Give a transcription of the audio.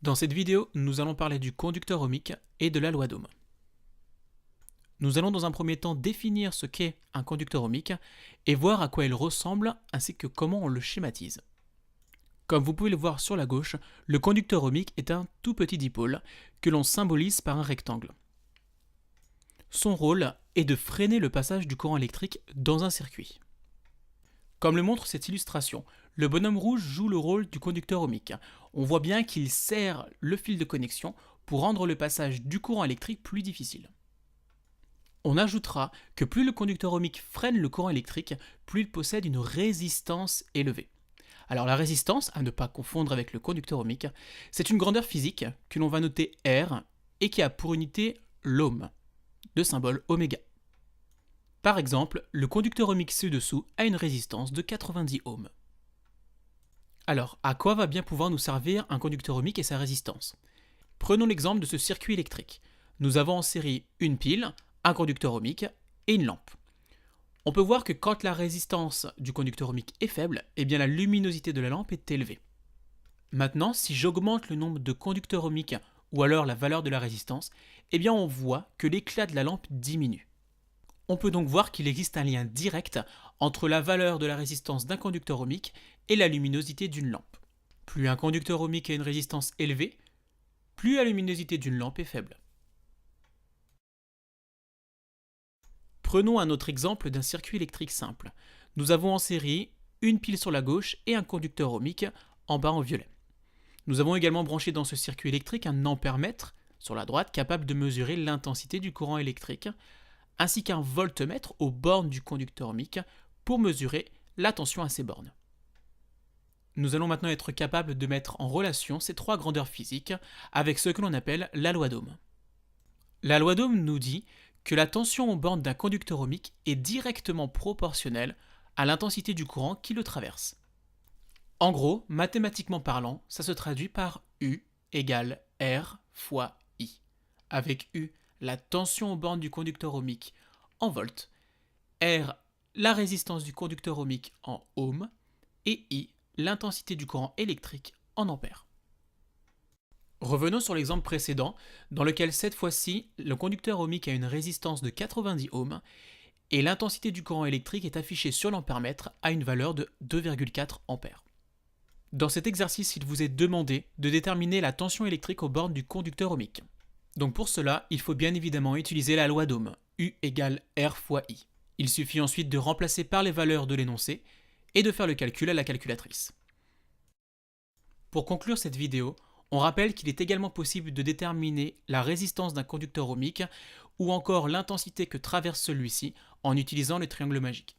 Dans cette vidéo, nous allons parler du conducteur ohmique et de la loi d'Ohm. Nous allons dans un premier temps définir ce qu'est un conducteur ohmique et voir à quoi il ressemble ainsi que comment on le schématise. Comme vous pouvez le voir sur la gauche, le conducteur ohmique est un tout petit dipôle que l'on symbolise par un rectangle. Son rôle est de freiner le passage du courant électrique dans un circuit. Comme le montre cette illustration, le bonhomme rouge joue le rôle du conducteur ohmique. On voit bien qu'il serre le fil de connexion pour rendre le passage du courant électrique plus difficile. On ajoutera que plus le conducteur ohmique freine le courant électrique, plus il possède une résistance élevée. Alors la résistance, à ne pas confondre avec le conducteur ohmique, c'est une grandeur physique que l'on va noter R et qui a pour unité l'ohm, de symbole oméga. Par exemple, le conducteur ohmique ci-dessous a une résistance de 90 ohms. Alors, à quoi va bien pouvoir nous servir un conducteur ohmique et sa résistance? Prenons l'exemple de ce circuit électrique. Nous avons en série une pile, un conducteur ohmique et une lampe. On peut voir que quand la résistance du conducteur ohmique est faible, eh bien la luminosité de la lampe est élevée. Maintenant, si j'augmente le nombre de conducteurs ohmiques ou alors la valeur de la résistance, eh bien on voit que l'éclat de la lampe diminue. On peut donc voir qu'il existe un lien direct entre la valeur de la résistance d'un conducteur ohmique et la luminosité d'une lampe. Plus un conducteur ohmique a une résistance élevée, plus la luminosité d'une lampe est faible. Prenons un autre exemple d'un circuit électrique simple. Nous avons en série une pile sur la gauche et un conducteur ohmique en bas en violet. Nous avons également branché dans ce circuit électrique un ampèremètre sur la droite capable de mesurer l'intensité du courant électrique, ainsi qu'un voltmètre aux bornes du conducteur ohmique pour mesurer la tension à ces bornes. Nous allons maintenant être capables de mettre en relation ces trois grandeurs physiques avec ce que l'on appelle la loi d'Ohm. La loi d'Ohm nous dit que la tension aux bornes d'un conducteur ohmique est directement proportionnelle à l'intensité du courant qui le traverse. En gros, mathématiquement parlant, ça se traduit par U égale R fois I, avec U la tension aux bornes du conducteur ohmique en volts, R la résistance du conducteur ohmique en ohms et I l'intensité du courant électrique en ampères. Revenons sur l'exemple précédent, dans lequel cette fois-ci, le conducteur ohmique a une résistance de 90 ohms et l'intensité du courant électrique est affichée sur l'ampèremètre à une valeur de 2,4 ampères. Dans cet exercice, il vous est demandé de déterminer la tension électrique aux bornes du conducteur ohmique. Donc pour cela, il faut bien évidemment utiliser la loi d'Ohm, U égale R fois I. Il suffit ensuite de remplacer par les valeurs de l'énoncé et de faire le calcul à la calculatrice. Pour conclure cette vidéo, on rappelle qu'il est également possible de déterminer la résistance d'un conducteur ohmique ou encore l'intensité que traverse celui-ci en utilisant le triangle magique.